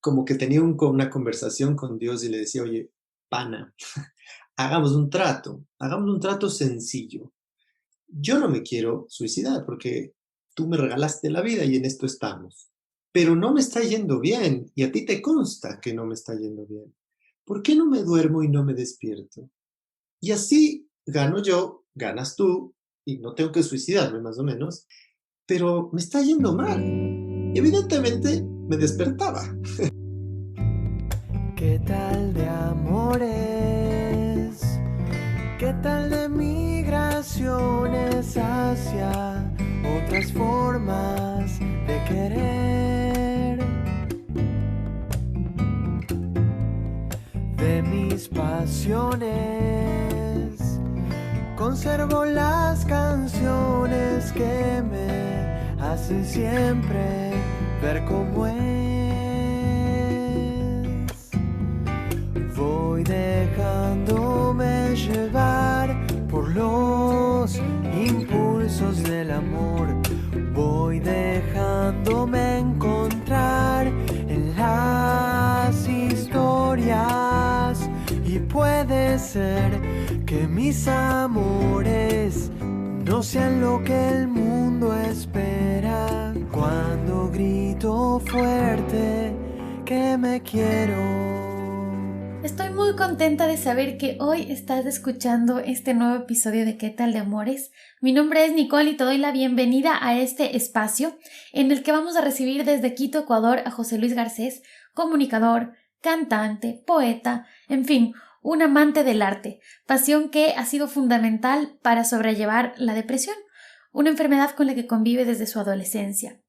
como que tenía una conversación con Dios y le decía: "Oye, pana, hagamos un trato sencillo. Yo no me quiero suicidar porque tú me regalaste la vida y en esto estamos, pero no me está yendo bien y a ti te consta que no me está yendo bien. ¿Por qué no me duermo y no me despierto? Y así gano yo, ganas tú y no tengo que suicidarme más o menos, pero me está yendo mal". Y evidentemente me despertaba. ¿Qué tal de amores? ¿Qué tal de migraciones hacia otras formas de querer? De mis pasiones conservo las canciones que me hacen siempre ver cómo es. Voy dejándome llevar por los impulsos del amor. Voy dejándome encontrar en las historias. Y puede ser que mis amores no sean lo que el mundo espera. Cuando grito fuerte que me quiero. Estoy muy contenta de saber que hoy estás escuchando este nuevo episodio de ¿Qué tal de amores? Mi nombre es Nicole y te doy la bienvenida a este espacio en el que vamos a recibir desde Quito, Ecuador, a José Luis Garcés, comunicador, cantante, poeta, en fin, un amante del arte, pasión que ha sido fundamental para sobrellevar la depresión, una enfermedad con la que convive desde su adolescencia.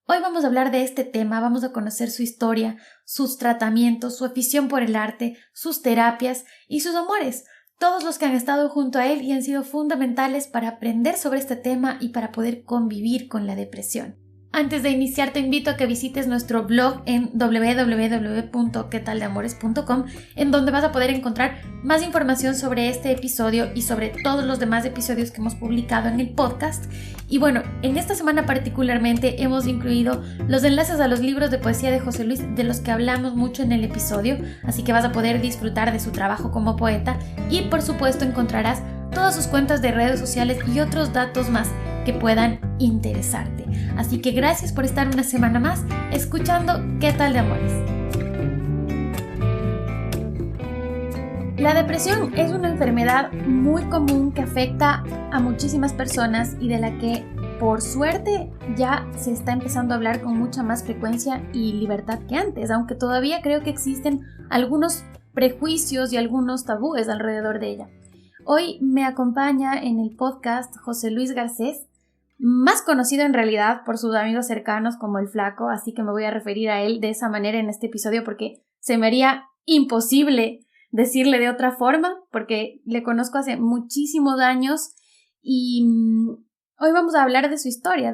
Hoy vamos a hablar de este tema, vamos a conocer su historia, sus tratamientos, su afición por el arte, sus terapias y sus amores, todos los que han estado junto a él y han sido fundamentales para aprender sobre este tema y para poder convivir con la depresión. Antes de iniciar te invito a que visites nuestro blog en www.quetaldeamores.com, en donde vas a poder encontrar más información sobre este episodio y sobre todos los demás episodios que hemos publicado en el podcast. Y bueno, en esta semana particularmente hemos incluido los enlaces a los libros de poesía de José Luis, de los que hablamos mucho en el episodio, así que vas a poder disfrutar de su trabajo como poeta y por supuesto encontrarás todas sus cuentas de redes sociales y otros datos más que puedan interesarte. Así que gracias por estar una semana más escuchando ¿Qué tal de amores? La depresión es una enfermedad muy común que afecta a muchísimas personas y de la que, por suerte, ya se está empezando a hablar con mucha más frecuencia y libertad que antes, aunque todavía creo que existen algunos prejuicios y algunos tabúes alrededor de ella. Hoy me acompaña en el podcast José Luis Garcés, más conocido en realidad por sus amigos cercanos como el Flaco, así que me voy a referir a él de esa manera en este episodio porque se me haría imposible decirle de otra forma, porque le conozco hace muchísimos años y hoy vamos a hablar de su historia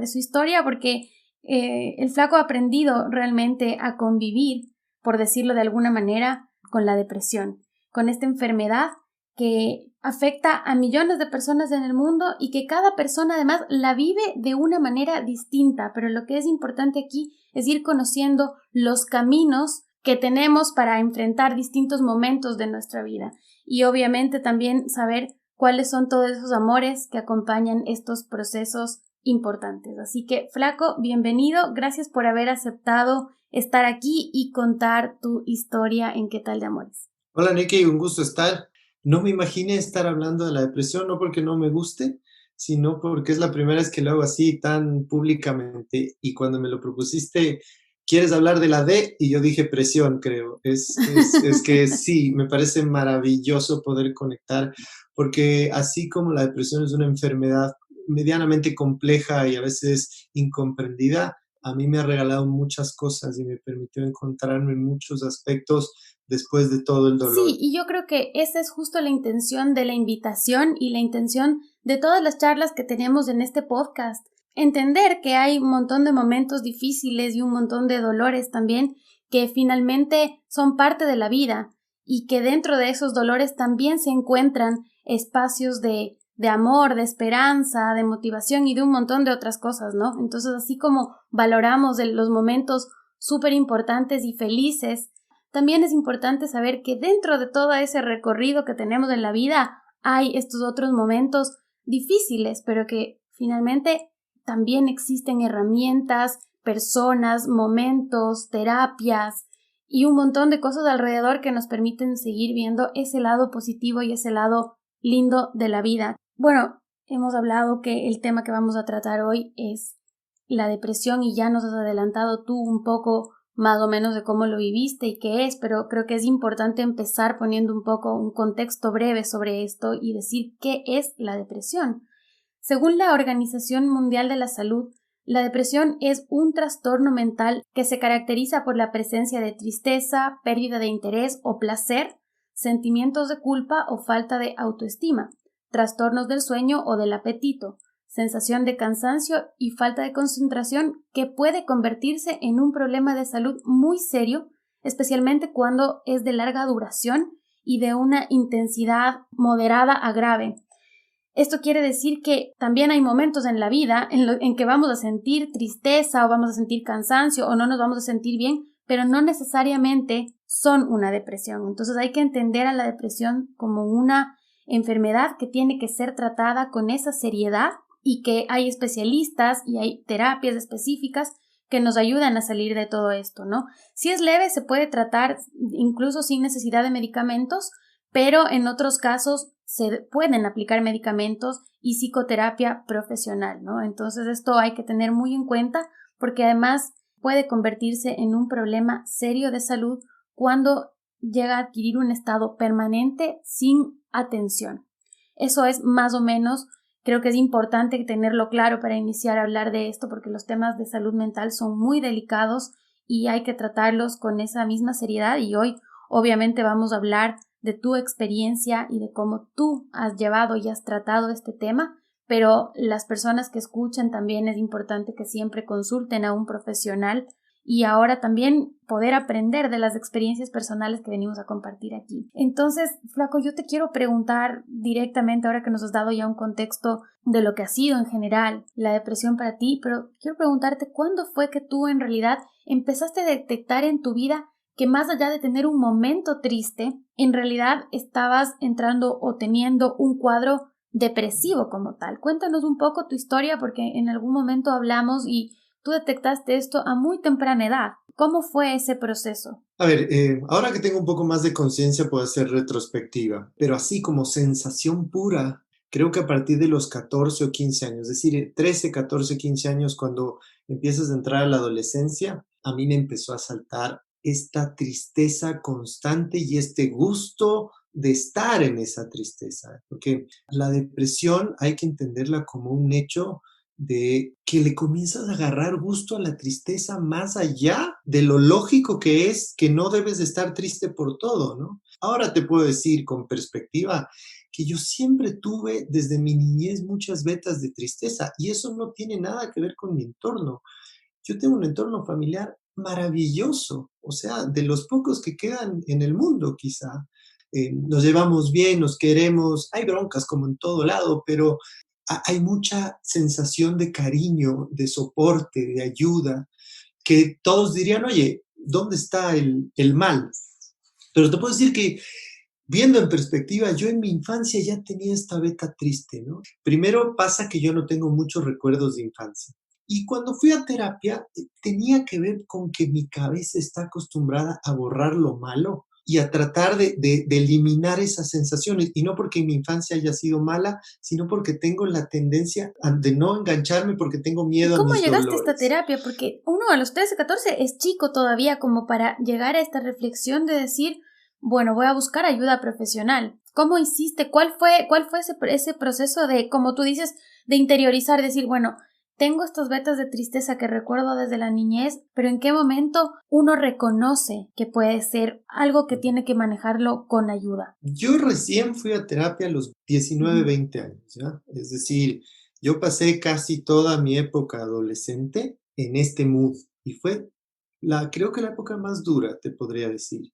porque el Flaco ha aprendido realmente a convivir, por decirlo de alguna manera, con la depresión, con esta enfermedad que afecta a millones de personas en el mundo y que cada persona además la vive de una manera distinta, pero lo que es importante aquí es ir conociendo los caminos que tenemos para enfrentar distintos momentos de nuestra vida y obviamente también saber cuáles son todos esos amores que acompañan estos procesos importantes. Así que, Flaco, bienvenido, gracias por haber aceptado estar aquí y contar tu historia en ¿Qué tal de amores? Hola Nicky, un gusto estar. No me imaginé estar hablando de la depresión, no porque no me guste, sino porque es la primera vez que lo hago así tan públicamente. Y cuando me lo propusiste, ¿quieres hablar de la D? Y yo dije presión, creo. Es que sí, me parece maravilloso poder conectar, porque así como la depresión es una enfermedad medianamente compleja y a veces incomprendida, a mí me ha regalado muchas cosas y me permitió encontrarme en muchos aspectos después de todo el Sí, dolor. y yo creo que esa es justo la intención de la invitación y la intención de todas las charlas que tenemos en este podcast. Entender que hay un montón de momentos difíciles y un montón de dolores también que finalmente son parte de la vida y que dentro de esos dolores también se encuentran espacios de amor, de esperanza, de motivación y de un montón de otras cosas, ¿no? Entonces, así como valoramos los momentos súper importantes y felices, también es importante saber que dentro de todo ese recorrido que tenemos en la vida hay estos otros momentos difíciles, pero que finalmente también existen herramientas, personas, momentos, terapias y un montón de cosas alrededor que nos permiten seguir viendo ese lado positivo y ese lado lindo de la vida. Bueno, hemos hablado que el tema que vamos a tratar hoy es la depresión y ya nos has adelantado tú un poco más o menos de cómo lo viviste y qué es, pero creo que es importante empezar poniendo un poco un contexto breve sobre esto y decir qué es la depresión. Según la Organización Mundial de la Salud, la depresión es un trastorno mental que se caracteriza por la presencia de tristeza, pérdida de interés o placer, sentimientos de culpa o falta de autoestima, trastornos del sueño o del apetito, sensación de cansancio y falta de concentración que puede convertirse en un problema de salud muy serio, especialmente cuando es de larga duración y de una intensidad moderada a grave. Esto quiere decir que también hay momentos en la vida en que vamos a sentir tristeza o vamos a sentir cansancio o no nos vamos a sentir bien, pero no necesariamente son una depresión. Entonces hay que entender a la depresión como una enfermedad que tiene que ser tratada con esa seriedad y que hay especialistas y hay terapias específicas que nos ayudan a salir de todo esto, ¿no? Si es leve, se puede tratar incluso sin necesidad de medicamentos, pero en otros casos se pueden aplicar medicamentos y psicoterapia profesional, ¿no? Entonces esto hay que tener muy en cuenta porque además puede convertirse en un problema serio de salud cuando llega a adquirir un estado permanente sin atención. Eso es más o menos, creo que es importante tenerlo claro para iniciar a hablar de esto porque los temas de salud mental son muy delicados y hay que tratarlos con esa misma seriedad y hoy obviamente vamos a hablar de tu experiencia y de cómo tú has llevado y has tratado este tema, pero las personas que escuchan también es importante que siempre consulten a un profesional y ahora también poder aprender de las experiencias personales que venimos a compartir aquí. Entonces, Flaco, yo te quiero preguntar directamente, ahora que nos has dado ya un contexto de lo que ha sido en general la depresión para ti, pero quiero preguntarte, ¿cuándo fue que tú en realidad empezaste a detectar en tu vida que más allá de tener un momento triste, en realidad estabas entrando o teniendo un cuadro depresivo como tal? Cuéntanos un poco tu historia porque en algún momento hablamos y tú detectaste esto a muy temprana edad. ¿Cómo fue ese proceso? A ver, ahora que tengo un poco más de conciencia puedo hacer retrospectiva, pero así como sensación pura, creo que a partir de los 14 o 15 años, es decir, 13, 14, 15 años, cuando empiezas a entrar a la adolescencia, a mí me empezó a saltar esta tristeza constante y este gusto de estar en esa tristeza, porque la depresión hay que entenderla como un hecho de que le comienzas a agarrar gusto a la tristeza más allá de lo lógico que es que no debes de estar triste por todo, ¿no? Ahora te puedo decir con perspectiva que yo siempre tuve desde mi niñez muchas vetas de tristeza y eso no tiene nada que ver con mi entorno. Yo tengo un entorno familiar maravilloso, o sea, de los pocos que quedan en el mundo quizá. Nos llevamos bien, nos queremos, hay broncas como en todo lado, pero hay mucha sensación de cariño, de soporte, de ayuda, que todos dirían, oye, ¿dónde está el mal? Pero te puedo decir que viendo en perspectiva, yo en mi infancia ya tenía esta beta triste, ¿no? Primero pasa que yo no tengo muchos recuerdos de infancia. Y cuando fui a terapia, tenía que ver con que mi cabeza está acostumbrada a borrar lo malo y a tratar de eliminar esas sensaciones. Y no porque mi infancia haya sido mala, sino porque tengo la tendencia de no engancharme porque tengo ¿Y miedo a cómo mis llegaste a esta dolores. terapia? Porque uno a los 13, 14 es chico todavía como para llegar a esta reflexión de decir, bueno, voy a buscar ayuda profesional. ¿Cómo hiciste? ¿Cuál fue ese proceso de, como tú dices, de interiorizar, decir, bueno, tengo estas vetas de tristeza que recuerdo desde la niñez, pero ¿en qué momento uno reconoce que puede ser algo que tiene que manejarlo con ayuda? Yo recién fui a terapia a los 19, Ujú. 20 años, ¿ya? Es decir, yo pasé casi toda mi época adolescente en este mood y fue creo que la época más dura, te podría decir.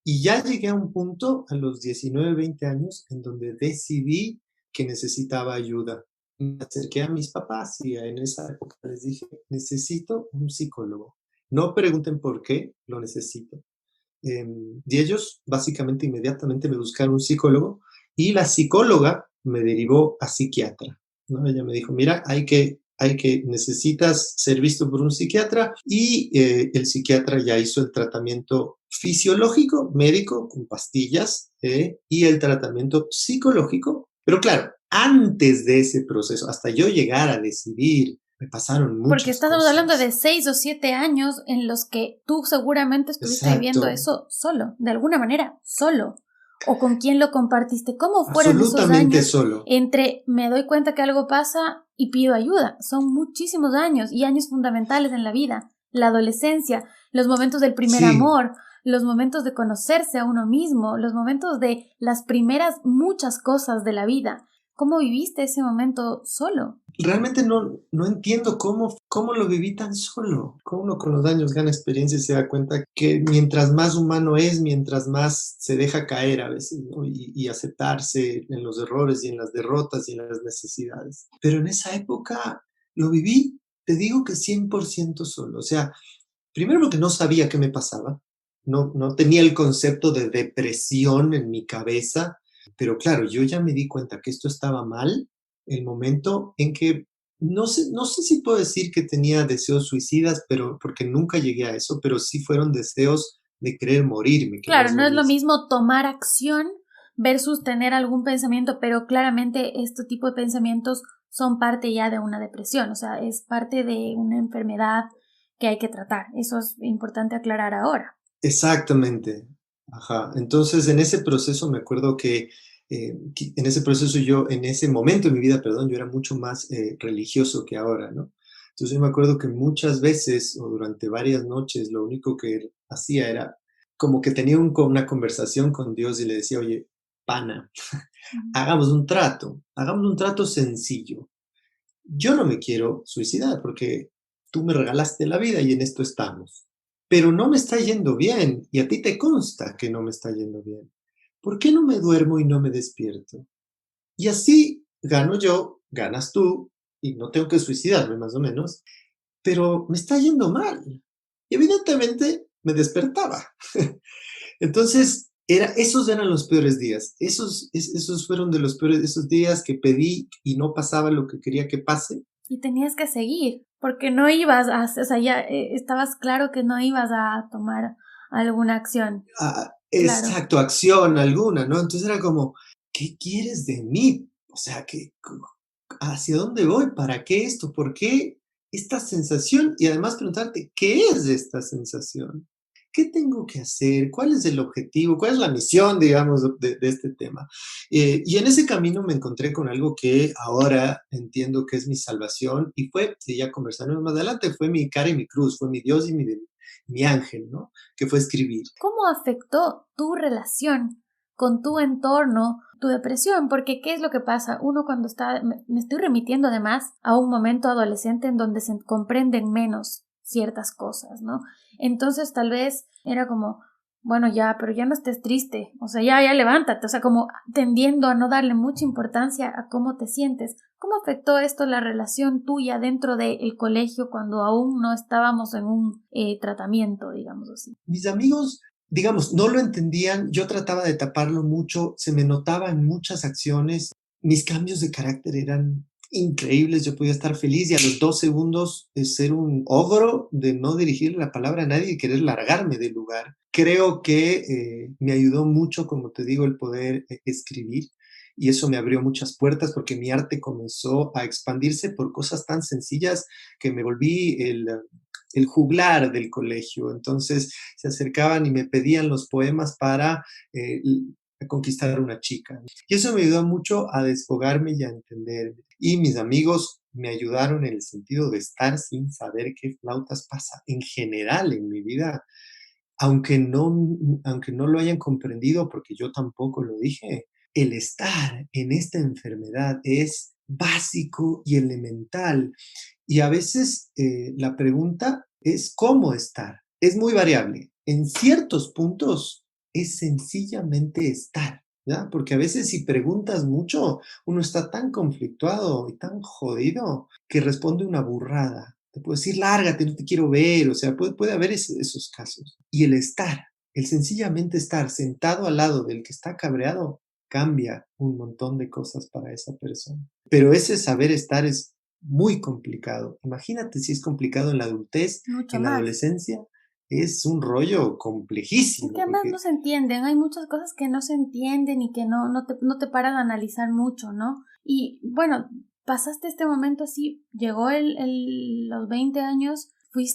Y ya llegué a un punto a los 19, 20 años en donde decidí que necesitaba ayuda. Me acerqué a mis papás y en esa época les dije, necesito un psicólogo. No pregunten por qué, lo necesito. Y ellos básicamente inmediatamente me buscaron un psicólogo y la psicóloga me derivó a psiquiatra, ¿no? Ella me dijo, mira, necesitas ser visto por un psiquiatra y el psiquiatra ya hizo el tratamiento fisiológico, médico, con pastillas, y el tratamiento psicológico. Pero claro, antes de ese proceso, hasta yo llegar a decidir, me pasaron Porque muchas estamos hablando de cosas. 6 o 7 años en los que tú seguramente estuviste viviendo Exacto, eso solo, de alguna manera, solo. ¿O con quién lo compartiste? ¿Cómo fueron esos absolutamente años solo. entre me doy cuenta que algo pasa y pido ayuda? Son muchísimos años y años fundamentales en la vida. La adolescencia, los momentos del primer Sí, amor, los momentos de conocerse a uno mismo, los momentos de las primeras muchas cosas de la vida. ¿Cómo viviste ese momento solo? realmente no entiendo cómo lo viví tan solo. Cómo uno con los años gana experiencia y se da cuenta que mientras más humano es, mientras más se deja caer a veces, ¿no? Y aceptarse en los errores y en las derrotas y en las necesidades. Pero en esa época lo viví, te digo que 100% solo. O sea, primero porque no sabía qué me pasaba, no tenía el concepto de depresión en mi cabeza, pero claro, yo ya me di cuenta que esto estaba mal el momento en que no sé si puedo decir que tenía deseos suicidas, pero porque nunca llegué a eso, pero sí fueron deseos de querer morirme, que no Claro, es no lo es lo mismo. mismo tomar acción versus tener algún pensamiento, pero claramente este tipo de pensamientos son parte ya de una depresión, o sea, es parte de una enfermedad que hay que tratar. Eso es importante aclarar ahora. Exactamente. Ajá. Entonces, en ese proceso me acuerdo que en ese proceso yo, en ese momento de mi vida, perdón, yo era mucho más religioso que ahora, ¿no? Entonces yo me acuerdo que muchas veces o durante varias noches lo único que hacía era como que tenía una conversación con Dios y le decía, oye, pana, Ujú. hagamos un trato sencillo. Yo no me quiero suicidar porque tú me regalaste la vida y en esto estamos. Pero no me está yendo bien y a ti te consta que no me está yendo bien. ¿Por qué no me duermo y no me despierto? Y así gano yo, ganas tú y no tengo que suicidarme más o menos, pero me está yendo mal. Y evidentemente me despertaba. Entonces, esos eran los peores días. Esos fueron de los peores, esos días que pedí y no pasaba lo que quería que pase. Y tenías que seguir, porque no ibas a, o sea, ya estabas claro que no ibas a tomar alguna acción. Claro. Exacto, acción alguna, ¿no? Entonces era como, ¿qué quieres de mí? O sea, ¿hacia dónde voy? ¿Para qué esto? ¿Por qué esta sensación? Y además preguntarte, ¿qué es esta sensación? ¿Qué tengo que hacer? ¿Cuál es el objetivo? ¿Cuál es la misión, digamos, de este tema? Y en ese camino me encontré con algo que ahora entiendo que es mi salvación y fue, y ya conversaremos más adelante, fue mi cara y mi cruz, fue mi Dios y mi ángel, ¿no? Que fue escribir. ¿Cómo afectó tu relación con tu entorno, tu depresión? Porque ¿qué es lo que pasa? Uno cuando está, me estoy remitiendo además a un momento adolescente en donde se comprenden menos ciertas cosas, ¿no? Entonces tal vez era como, bueno, ya, pero ya no estés triste, o sea, ya levántate, o sea, como tendiendo a no darle mucha importancia a cómo te sientes. ¿Cómo afectó esto la relación tuya dentro del colegio cuando aún no estábamos en un tratamiento, digamos así? Mis amigos, digamos, no lo entendían, yo trataba de taparlo mucho, se me notaba en muchas acciones, mis cambios de carácter eran increíbles, yo podía estar feliz y a los 2 segundos de ser un ogro, de no dirigir la palabra a nadie y querer largarme del lugar. Creo que me ayudó mucho, como te digo, el poder escribir y eso me abrió muchas puertas porque mi arte comenzó a expandirse por cosas tan sencillas que me volví el juglar del colegio. Entonces se acercaban y me pedían los poemas para conquistar a una chica. Y eso me ayudó mucho a desfogarme y a entenderme. Y mis amigos me ayudaron en el sentido de estar sin saber qué flautas pasa en general en mi vida, aunque no lo hayan comprendido, porque yo tampoco lo dije, el estar en esta enfermedad es básico y elemental. Y a veces la pregunta es cómo estar. Es muy variable. En ciertos puntos es sencillamente estar, ¿ya? Porque a veces si preguntas mucho, uno está tan conflictuado y tan jodido que responde una burrada. te puedo decir, lárgate, no te quiero ver, o sea, puede haber esos casos. Y el sencillamente estar sentado al lado del que está cabreado, cambia un montón de cosas para esa persona. Pero ese saber estar es muy complicado. Imagínate si es complicado en la adultez, Mucho en la más. adolescencia, es un rollo Y complejísimo, que además no porque se entienden, hay muchas cosas que no se entienden y que no te paran a analizar mucho, ¿no? Y bueno, pasaste este momento así, llegó los 20 años,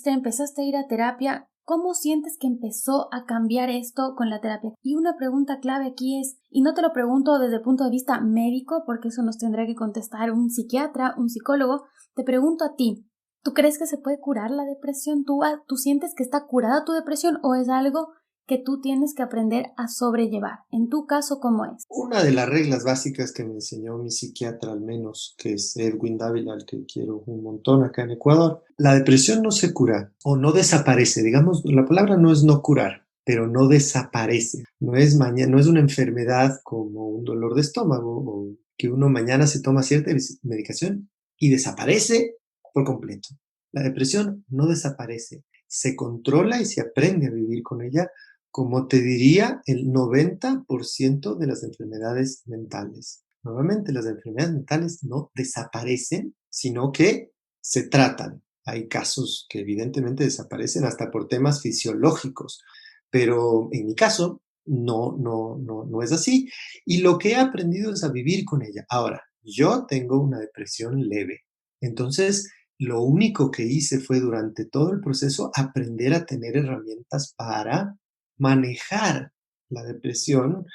empezaste a ir a terapia. ¿Cómo sientes que empezó a cambiar esto con la terapia? Y una pregunta clave aquí es, y no te lo pregunto desde el punto de vista médico, porque eso nos tendrá que contestar un psiquiatra, un psicólogo, te pregunto a ti, ¿tú crees que se puede curar la depresión? ¿Tú sientes que está curada tu depresión o es algo que tú tienes que aprender a sobrellevar? En tu caso, ¿cómo es? una de las reglas básicas que me enseñó mi psiquiatra al menos, que es Edwin Dávila, al que quiero un montón acá en Ecuador, la depresión no se cura o no desaparece. Digamos, la palabra no es no curar, pero no desaparece. No es no es una enfermedad como un dolor de estómago o que uno mañana se toma cierta medicación y desaparece por completo. La depresión no desaparece, se controla y se aprende a vivir con ella, como te diría, el 90% de las enfermedades mentales. Normalmente las enfermedades mentales no desaparecen, sino que se tratan. Hay casos que evidentemente desaparecen hasta por temas fisiológicos, pero en mi caso no es así. Y lo que he aprendido es a vivir con ella. Ahora, yo tengo una depresión leve. Entonces, lo único que hice fue durante todo el proceso aprender a tener herramientas para manejar la depresión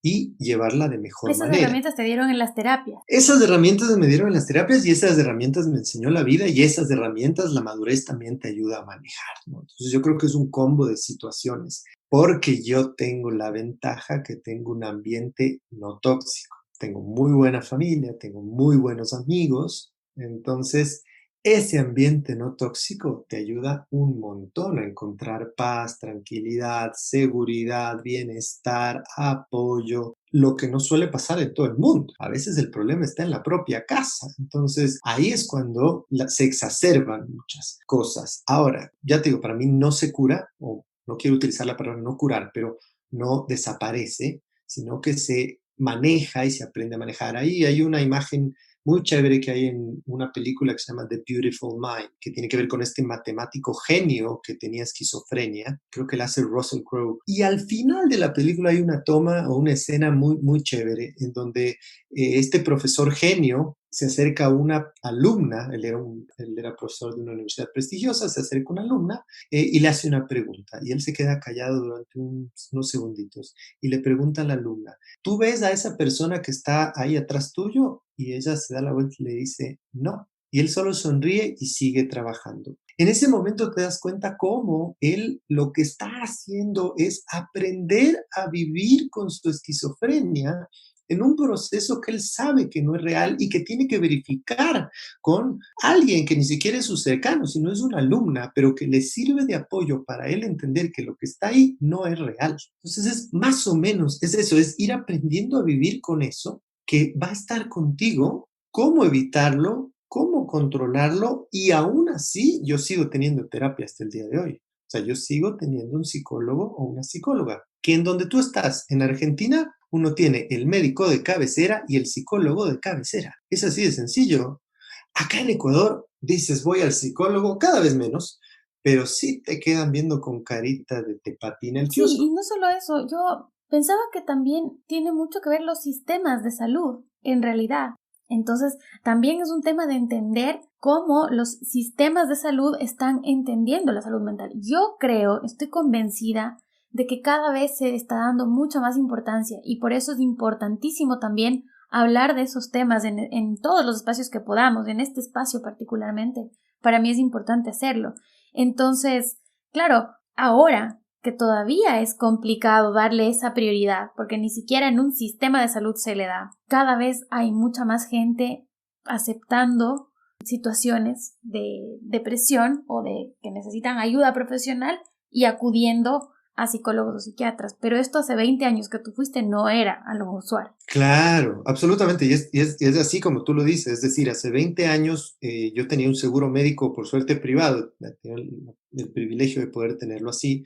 y llevarla de mejor Esas manera. herramientas te dieron en las terapias. Esas herramientas me dieron en las terapias y esas herramientas me enseñó la vida y esas herramientas, la madurez también te ayuda a manejar, ¿no? Entonces yo creo que es un combo de situaciones, porque yo tengo la ventaja que tengo un ambiente no tóxico. Tengo muy buena familia, tengo muy buenos amigos, entonces ese ambiente no tóxico te ayuda un montón a encontrar paz, tranquilidad, seguridad, bienestar, apoyo, lo que no suele pasar en todo el mundo. A veces el problema está en la propia casa. Entonces, ahí es cuando se exacerban muchas cosas. Ahora, ya te digo, para mí no se cura, o no quiero utilizar la palabra no curar, pero no desaparece, sino que se maneja y se aprende a manejar. Ahí hay una imagen muy chévere que hay en una película que se llama The Beautiful Mind, que tiene que ver con este matemático genio que tenía esquizofrenia. Creo que la hace Russell Crowe. Y al final de la película hay una toma o una escena muy chévere en donde este profesor genio se acerca a una alumna, él era profesor de una universidad prestigiosa, se acerca a una alumna y le hace una pregunta. Y él se queda callado durante unos segunditos y le pregunta a la alumna, ¿tú ves a esa persona que está ahí atrás tuyo? Y ella se da la vuelta y le dice, no. Y él solo sonríe y sigue trabajando. En ese momento te das cuenta cómo él lo que está haciendo es aprender a vivir con su esquizofrenia en un proceso que él sabe que no es real y que tiene que verificar con alguien que ni siquiera es su cercano, sino es una alumna, pero que le sirve de apoyo para él entender que lo que está ahí no es real. Entonces es más o menos, es eso, es ir aprendiendo a vivir con eso que va a estar contigo, cómo evitarlo, cómo controlarlo y aún así yo sigo teniendo terapia hasta el día de hoy. O sea, yo sigo teniendo un psicólogo o una psicóloga, que en donde tú estás, en Argentina, uno tiene el médico de cabecera y el psicólogo de cabecera. Es así de sencillo. Acá en Ecuador dices voy al psicólogo, cada vez menos, pero sí te quedan viendo con carita de te patina el Sí, kiosco. y no solo eso, yo pensaba que también tiene mucho que ver los sistemas de salud, en realidad. Entonces, también es un tema de entender cómo los sistemas de salud están entendiendo la salud mental. Yo creo, estoy convencida de que cada vez se está dando mucha más importancia y por eso es importantísimo también hablar de esos temas en todos los espacios que podamos, en este espacio particularmente. Para mí es importante hacerlo. Entonces, claro, ahora que todavía es complicado darle esa prioridad, porque ni siquiera en un sistema de salud se le da. Cada vez hay mucha más gente aceptando situaciones de depresión o de que necesitan ayuda profesional y acudiendo a psicólogos o psiquiatras, pero esto hace 20 años que tú fuiste no era algo usual. Claro, absolutamente. Y es así como tú lo dices. Es decir, hace 20 años yo tenía un seguro médico, por suerte privado, tenía el privilegio de poder tenerlo así.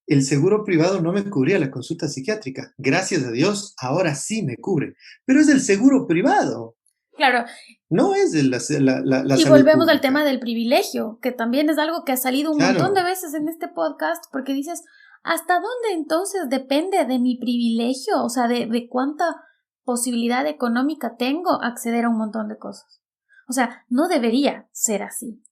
El seguro privado no me cubría la consulta psiquiátrica. Gracias a Dios, ahora sí me cubre. Pero es del seguro privado, Claro, no es de la y salud volvemos al tema pública. del privilegio, que también es algo que ha salido un montón de Claro, veces en este podcast, porque dices, ¿hasta dónde entonces depende de mi privilegio? O sea, de cuánta posibilidad económica tengo acceder a un montón de cosas. O sea, no debería ser así.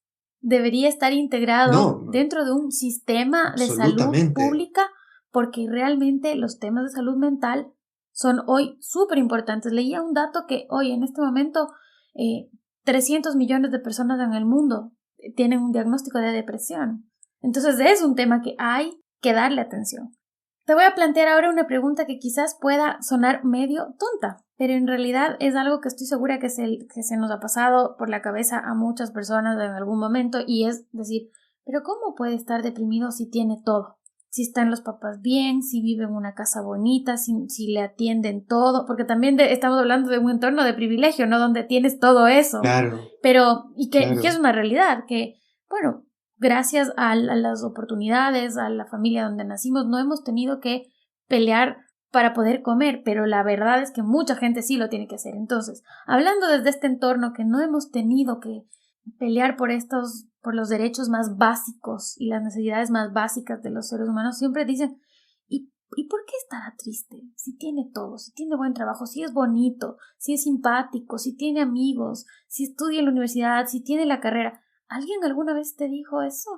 Debería estar integrado no, no, dentro de un sistema de salud absolutamente. pública, porque realmente los temas de salud mental son hoy súper importantes. Leía un dato que hoy en este momento eh, 300 millones de personas en el mundo tienen un diagnóstico de depresión. Entonces es un tema que hay que darle atención. Te voy a plantear ahora una pregunta que quizás pueda sonar medio tonta, pero en realidad es algo que estoy segura que se nos ha pasado por la cabeza a muchas personas en algún momento, y es decir, ¿pero cómo puede estar deprimido si tiene todo? Si están los papás bien, si vive en una casa bonita, si le atienden todo, porque también estamos hablando de un entorno de privilegio, ¿no? Donde tienes todo eso, Claro, pero, y que es claro. una realidad, que, bueno, gracias a las oportunidades, a la familia donde nacimos, no hemos tenido que pelear para poder comer, pero la verdad es que mucha gente sí lo tiene que hacer. Entonces, hablando desde este entorno que no hemos tenido que pelear por los derechos más básicos y las necesidades más básicas de los seres humanos, siempre dicen, ¿y por qué estará triste? Si tiene todo, si tiene buen trabajo, si es bonito, si es simpático, si tiene amigos, si estudia en la universidad, si tiene la carrera. ¿Alguien alguna vez te dijo eso?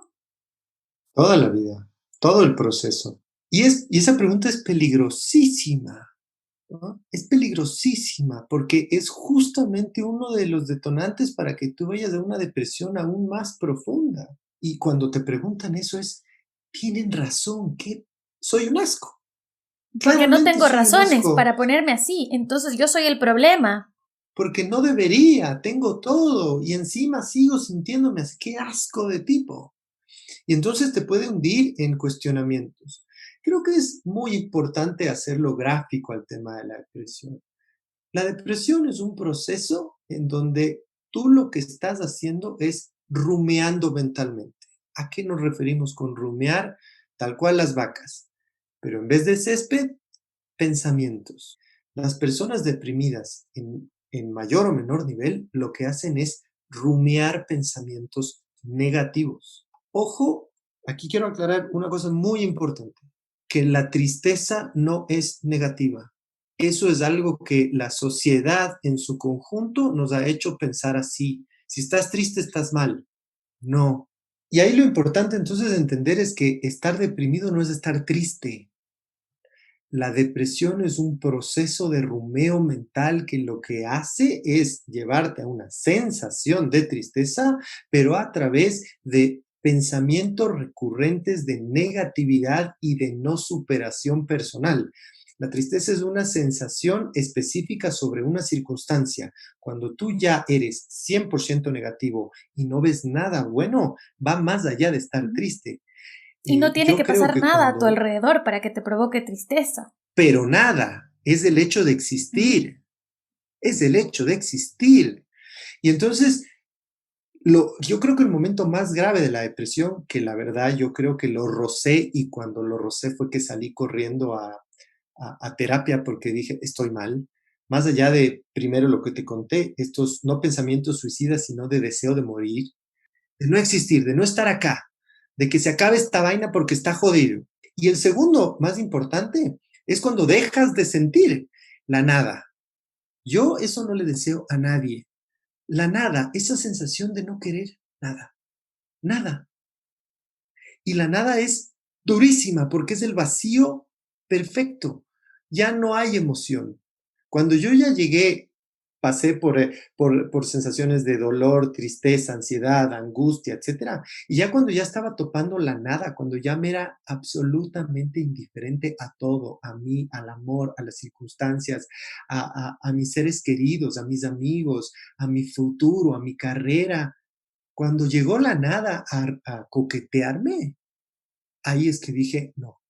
Toda la vida, todo el proceso. Y esa pregunta es peligrosísima, ¿no? Es peligrosísima porque es justamente uno de los detonantes para que tú vayas a una depresión aún más profunda. Y cuando te preguntan eso es, tienen razón, que soy un asco. Porque no Claramente tengo soy un razones asco, para ponerme así, entonces yo soy el problema. porque no debería, tengo todo y encima sigo sintiéndome así, qué asco de tipo. Y entonces te puede hundir en cuestionamientos. Creo que es muy importante hacerlo gráfico al tema de la depresión. La depresión es un proceso en donde tú lo que estás haciendo es rumeando mentalmente. ¿A qué nos referimos con rumear? Tal cual las vacas, pero en vez de césped, pensamientos. Las personas deprimidas en mayor o menor nivel lo que hacen es rumiar pensamientos negativos. Ojo, aquí quiero aclarar una cosa muy importante, que la tristeza no es negativa. Eso es algo que la sociedad en su conjunto nos ha hecho pensar así. Si estás triste, estás mal. No. Y ahí lo importante entonces de entender es que estar deprimido no es estar triste. La depresión es un proceso de rumeo mental que lo que hace es llevarte a una sensación de tristeza, pero a través de pensamientos recurrentes de negatividad y de no superación personal. La tristeza es una sensación específica sobre una circunstancia. Cuando tú ya eres 100% negativo y no ves nada bueno, va más allá de estar Ujú. triste. Y no tiene Yo que creo pasar que nada a tu cuando alrededor para que te provoque tristeza. pero nada, es el hecho de Ujú. existir, es el hecho de existir. Y entonces, yo creo que el momento más grave de la depresión, que la verdad yo creo que lo rocé y cuando lo rocé fue que salí corriendo a terapia porque dije, estoy mal. Más allá de, primero lo que te conté, estos no pensamientos suicidas, sino de deseo de morir, de no existir, de no estar acá, de que se acabe esta vaina porque está jodido. Y el segundo, más importante, es cuando dejas de sentir la nada. Yo eso no le deseo a nadie. La nada, esa sensación de no querer nada, nada. Y la nada es durísima porque es el vacío perfecto. Ya no hay emoción. Cuando yo ya llegué, pasé por sensaciones de dolor, tristeza, ansiedad, angustia, etcétera. Y ya cuando ya estaba topando la nada, cuando ya me era absolutamente indiferente a todo, a mí, al amor, a las circunstancias, a mis seres queridos, a mis amigos, a mi futuro, a mi carrera, cuando llegó la nada a coquetearme, ahí es que dije, no,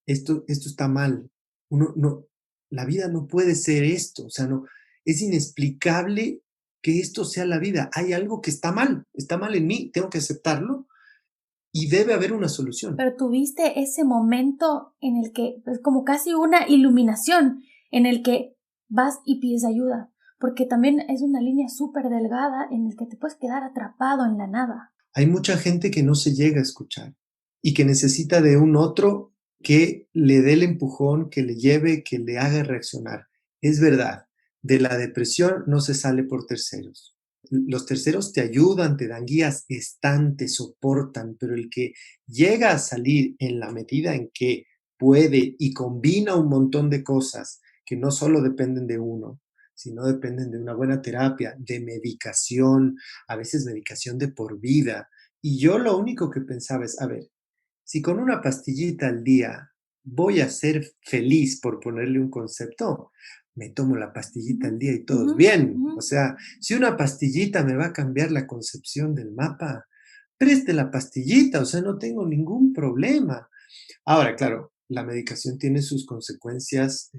esto está mal. Uno no, la vida no puede ser esto, o sea, no, es inexplicable que esto sea la vida. Hay algo que está mal en mí, tengo que aceptarlo y debe haber una solución. Pero tuviste ese momento en el que es como casi una iluminación, en el que vas y pides ayuda, porque también es una línea súper delgada en el que te puedes quedar atrapado en la nada. Hay mucha gente que no se llega a escuchar y que necesita de un otro que le dé el empujón, que le lleve, que le haga reaccionar. Es verdad, de la depresión no se sale por terceros. Los terceros te ayudan, te dan guías, están, te soportan, pero el que llega a salir en la medida en que puede y combina un montón de cosas que no solo dependen de uno, sino dependen de una buena terapia, de medicación, a veces medicación de por vida. Y yo lo único que pensaba es, a ver, si con una pastillita al día voy a ser feliz, por ponerle un concepto, me tomo la pastillita al día y todo es bien. O sea, si una pastillita me va a cambiar la concepción del mapa, preste la pastillita, o sea, no tengo ningún problema. Ahora, claro, la medicación tiene sus consecuencias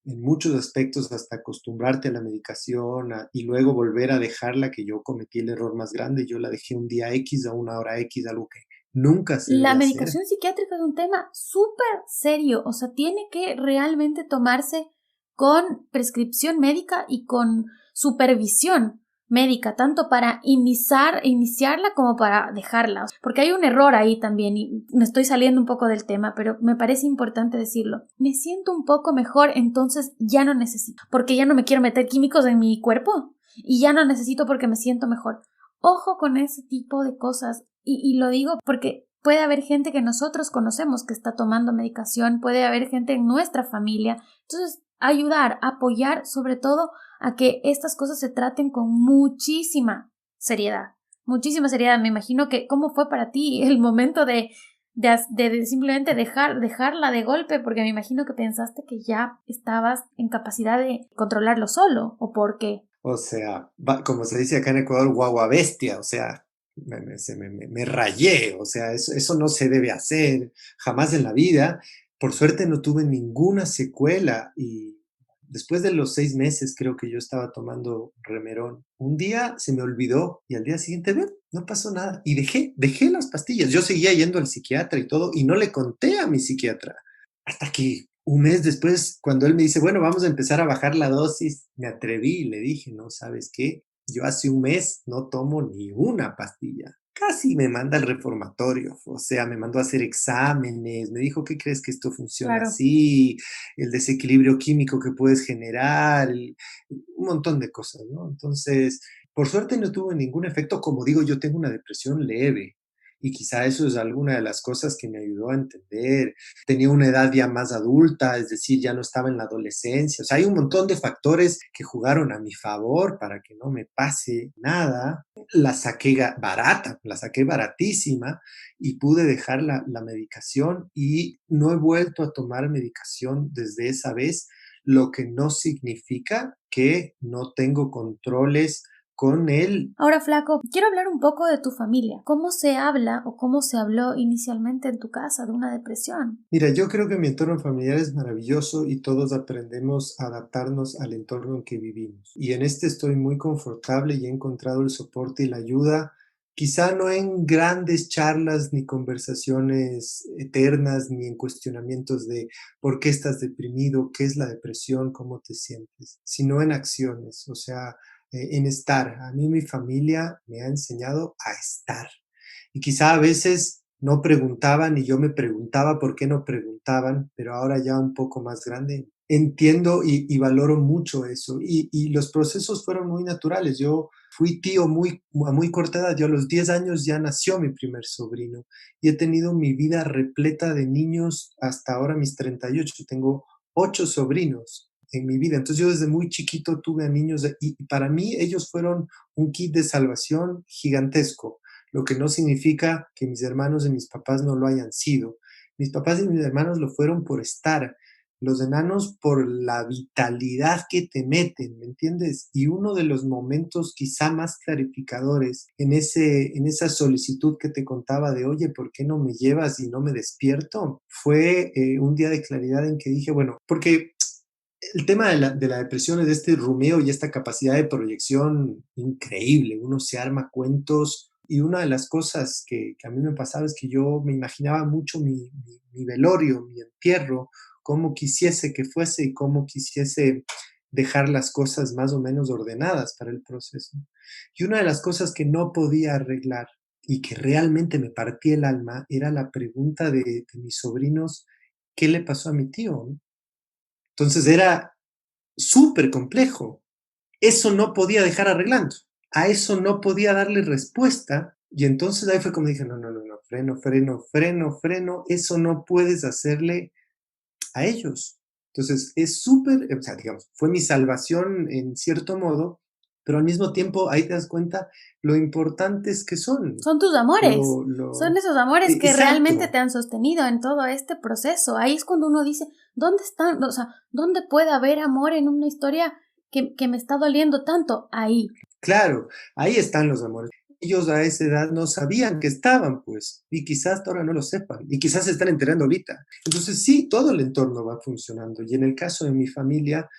en muchos aspectos, hasta acostumbrarte a la medicación y luego volver a dejarla, que yo cometí el error más grande, yo la dejé un día X a una hora X, algo que nunca se La debe hacer. medicación psiquiátrica es un tema súper serio, o sea, tiene que realmente tomarse con prescripción médica y con supervisión médica, tanto para iniciarla como para dejarla, porque hay un error ahí también y me estoy saliendo un poco del tema, pero me parece importante decirlo. Me siento un poco mejor, entonces ya no necesito, porque ya no me quiero meter químicos en mi cuerpo y ya no necesito porque me siento mejor. Ojo con ese tipo de cosas y lo digo porque puede haber gente que nosotros conocemos que está tomando medicación, puede haber gente en nuestra familia. Entonces, ayudar, apoyar, sobre todo a que estas cosas se traten con muchísima seriedad. Muchísima seriedad. Me imagino que cómo fue para ti el momento de simplemente dejarla de golpe, porque me imagino que pensaste que ya estabas en capacidad de controlarlo solo, ¿o por qué? O sea, como se dice acá en Ecuador, guagua bestia, o sea, me rayé, o sea, eso no se debe hacer jamás en la vida. Por suerte no tuve ninguna secuela y después de los 6 meses creo que yo estaba tomando Remerón. Un día se me olvidó y al día siguiente, ve, no pasó nada. Y dejé las pastillas. Yo seguía yendo al psiquiatra y todo y no le conté a mi psiquiatra. Hasta que un mes después, cuando él me dice, bueno, vamos a empezar a bajar la dosis, me atreví y le dije, no, ¿sabes qué? Yo hace un mes no tomo ni una pastilla. Casi me manda al reformatorio, o sea, me mandó a hacer exámenes, me dijo, ¿qué crees que esto funciona Claro. así? El desequilibrio químico que puedes generar, un montón de cosas, ¿no? Entonces, por suerte no tuve ningún efecto, como digo, yo tengo una depresión leve y quizá eso es alguna de las cosas que me ayudó a entender. Tenía una edad ya más adulta, es decir, ya no estaba en la adolescencia. O sea, hay un montón de factores que jugaron a mi favor para que no me pase nada. La saqué barata, la saqué baratísima y pude dejar la medicación y no he vuelto a tomar medicación desde esa vez, lo que no significa que no tengo controles con él. Ahora, Flaco, quiero hablar un poco de tu familia. ¿Cómo se habla o cómo se habló inicialmente en tu casa de una depresión? Mira, yo creo que mi entorno familiar es maravilloso y todos aprendemos a adaptarnos al entorno en que vivimos. Y en este estoy muy confortable y he encontrado el soporte y la ayuda, quizá no en grandes charlas ni conversaciones eternas ni en cuestionamientos de por qué estás deprimido, qué es la depresión, cómo te sientes, sino en acciones, o sea, en estar. A mí mi familia me ha enseñado a estar. Y quizá a veces no preguntaban y yo me preguntaba por qué no preguntaban, pero ahora ya un poco más grande entiendo y valoro mucho eso. Y los procesos fueron muy naturales. Yo fui tío a muy corta edad. Yo a los 10 años ya nació mi primer sobrino y he tenido mi vida repleta de niños hasta ahora mis 38. Tengo 8 sobrinos en mi vida. Entonces yo desde muy chiquito tuve a niños y para mí ellos fueron un kit de salvación gigantesco, lo que no significa que mis hermanos y mis papás no lo hayan sido. Mis papás y mis hermanos lo fueron por estar. Los enanos por la vitalidad que te meten, ¿me entiendes? Y uno de los momentos quizá más clarificadores en esa solicitud que te contaba de, oye, ¿por qué no me llevas y no me despierto? Fue un día de claridad en que dije, bueno, porque el tema de la depresión es este rumeo y esta capacidad de proyección increíble. Uno se arma cuentos y una de las cosas que a mí me pasaba es que yo me imaginaba mucho mi velorio, mi entierro, cómo quisiese que fuese y cómo quisiese dejar las cosas más o menos ordenadas para el proceso. Y una de las cosas que no podía arreglar y que realmente me partía el alma era la pregunta de mis sobrinos, ¿qué le pasó a mi tío? Entonces era súper complejo. Eso no podía dejar arreglando. A eso no podía darle respuesta. Y entonces ahí fue como dije, no, no, no, no, freno, freno, freno, freno. Eso no puedes hacerle a ellos. Entonces es súper, o sea, digamos, fue mi salvación en cierto modo, pero al mismo tiempo ahí te das cuenta lo importantes que son. Son tus amores. Son esos amores que realmente Exacto. te han sostenido en todo este proceso. Ahí es cuando uno dice, ¿dónde están? O sea, ¿dónde puede haber amor en una historia que me está doliendo tanto? Ahí. Claro, ahí están los amores. Ellos a esa edad no sabían que estaban, pues, y quizás hasta ahora no lo sepan, y quizás se están enterando ahorita. Entonces, sí, todo el entorno va funcionando. Y en el caso de mi familia,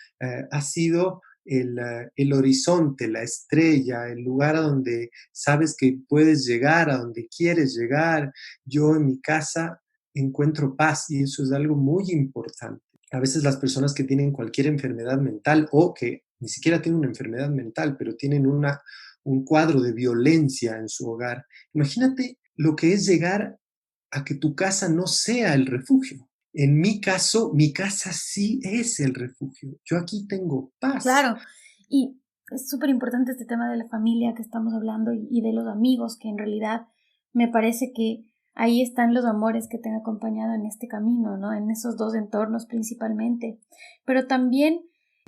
ha sido el horizonte, la estrella, el lugar a donde sabes que puedes llegar, a donde quieres llegar. Yo en mi casa encuentro paz y eso es algo muy importante. A veces las personas que tienen cualquier enfermedad mental o que ni siquiera tienen una enfermedad mental, pero tienen un cuadro de violencia en su hogar. Imagínate lo que es llegar a que tu casa no sea el refugio. En mi caso, mi casa sí es el refugio. Yo aquí tengo paz. Claro, y es súper importante este tema de la familia que estamos hablando y de los amigos, que en realidad me parece que ahí están los amores que te han acompañado en este camino, ¿no? En esos dos entornos principalmente. Pero también,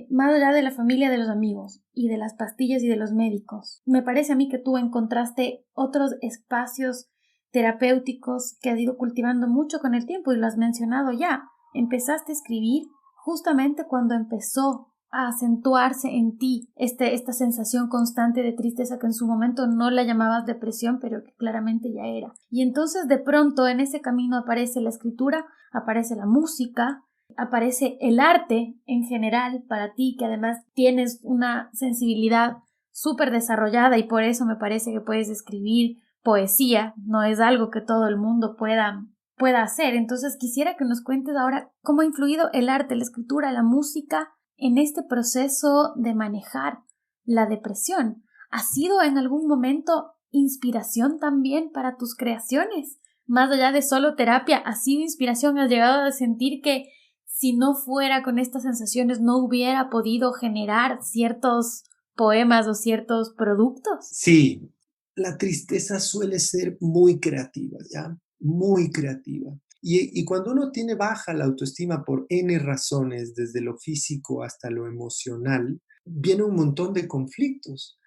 más allá de la familia, de los amigos y de las pastillas y de los médicos, me parece a mí que tú encontraste otros espacios terapéuticos que has ido cultivando mucho con el tiempo y lo has mencionado ya. Empezaste a escribir justamente cuando empezó a acentuarse en ti esta sensación constante de tristeza que en su momento no la llamabas depresión, pero que claramente ya era. Y entonces de pronto en ese camino aparece la escritura, aparece la música, aparece el arte en general para ti, que además tienes una sensibilidad súper desarrollada y por eso me parece que puedes escribir poesía, no es algo que todo el mundo pueda hacer. Entonces quisiera que nos cuentes ahora cómo ha influido el arte, la escritura, la música en este proceso de manejar la depresión. ¿Ha sido en algún momento inspiración también para tus creaciones? Más allá de solo terapia, ¿ha sido inspiración? ¿Has llegado a sentir que si no fuera con estas sensaciones no hubiera podido generar ciertos poemas o ciertos productos? Sí, la tristeza suele ser muy creativa, ¿ya? Muy creativa. Y cuando uno tiene baja la autoestima por N razones, desde lo físico hasta lo emocional, viene un montón de conflictos.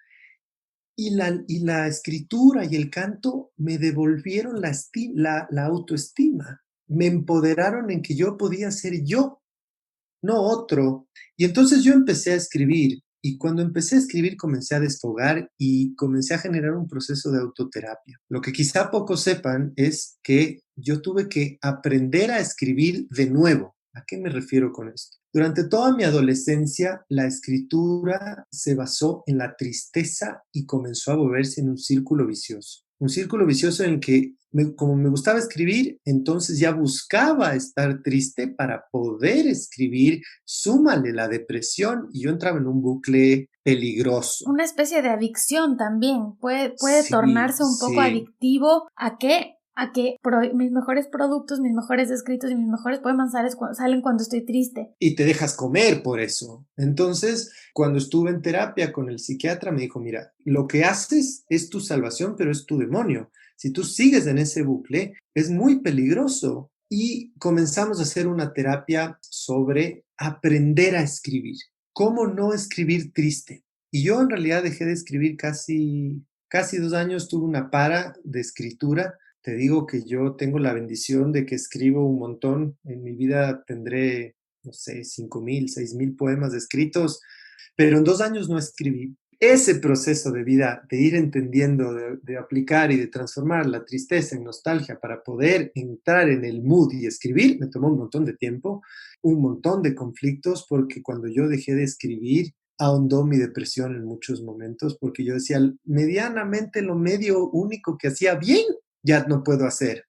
Y la escritura y el canto me devolvieron la autoestima, me empoderaron en que yo podía ser yo, no otro. Y entonces yo empecé a escribir y cuando empecé a escribir comencé a desfogar y comencé a generar un proceso de autoterapia. Lo que quizá pocos sepan es que yo tuve que aprender a escribir de nuevo. ¿A qué me refiero con esto? Durante toda mi adolescencia, la escritura se basó en la tristeza y comenzó a volverse en un círculo vicioso. Un círculo vicioso en el que, como me gustaba escribir, entonces ya buscaba estar triste para poder escribir, súmale la depresión y yo entraba en un bucle peligroso. Una especie de adicción también. Puede Sí, tornarse un poco sí. adictivo a que mis mejores productos, mis mejores escritos y mis mejores poemas salen cuando estoy triste. Y te dejas comer por eso. Entonces, cuando estuve en terapia con el psiquiatra, me dijo, mira, lo que haces es tu salvación, pero es tu demonio. Si tú sigues en ese bucle, es muy peligroso. Y comenzamos a hacer una terapia sobre aprender a escribir. ¿Cómo no escribir triste? Y yo en realidad dejé de escribir casi 2 años, tuve una para de escritura. Te digo que yo tengo la bendición de que escribo un montón. En mi vida tendré no sé, 5.000, 6.000 poemas escritos, pero en 2 años no escribí. Ese proceso de vida, de ir entendiendo, de aplicar y de transformar la tristeza en nostalgia para poder entrar en el mood y escribir, me tomó un montón de tiempo, un montón de conflictos, porque cuando yo dejé de escribir, ahondó mi depresión en muchos momentos, porque yo decía, medianamente lo medio único que hacía bien, ya no puedo hacer.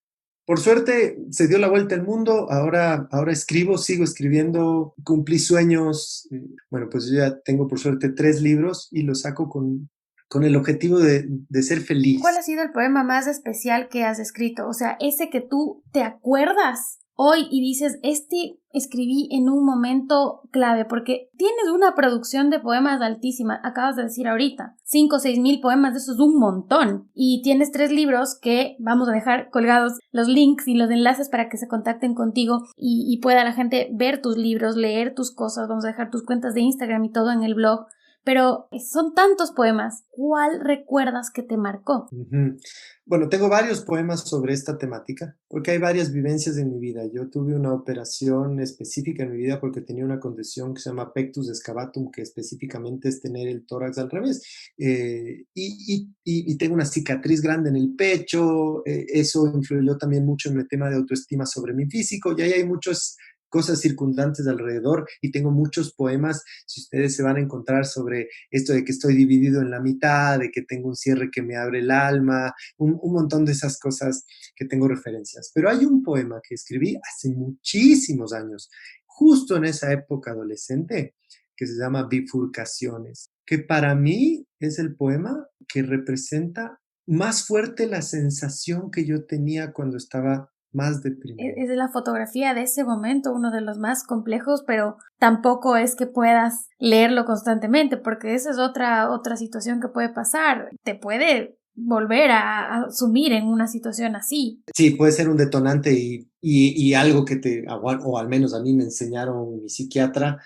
Por suerte se dio la vuelta al mundo, ahora escribo, sigo escribiendo, cumplí sueños. Bueno, pues yo ya tengo por suerte 3 libros y los saco con el objetivo de ser ¿Cuál ha feliz. sido el poema más especial que has escrito? O sea, ese que tú te acuerdas hoy y dices, este escribí en un momento clave, porque tienes una producción de poemas altísima, acabas de decir ahorita, 5 o 6 mil poemas, eso es un montón, y tienes 3 libros que vamos a dejar colgados los links y los enlaces para que se contacten contigo y pueda la gente ver tus libros, leer tus cosas, vamos a dejar tus cuentas de Instagram y todo en el blog. Pero son tantos poemas. ¿Cuál recuerdas que te marcó? Ujú. Bueno, tengo varios poemas sobre esta temática, porque hay varias vivencias en mi vida. Yo tuve una operación específica en mi vida porque tenía una condición que se llama pectus excavatum, que específicamente es tener el tórax al revés. Y tengo una cicatriz grande en el pecho. Eso influyó también mucho en el tema de autoestima sobre mi físico. Y ahí hay muchas cosas circundantes alrededor y tengo muchos poemas, si ustedes se van a encontrar sobre esto de que estoy dividido en la mitad, de que tengo un cierre que me abre el alma, un montón de esas cosas que tengo referencias. Pero hay un poema que escribí hace muchísimos años, justo en esa época adolescente, que se llama Bifurcaciones, que para mí es el poema que representa más fuerte la sensación que yo tenía cuando estaba más deprimido. Es la fotografía de ese momento, uno de los más complejos, pero tampoco es que puedas leerlo constantemente, porque esa es otra situación que puede pasar. Te puede volver a sumir en una situación así. Sí, puede ser un detonante y algo que o al menos a mí me enseñaron mi psiquiatra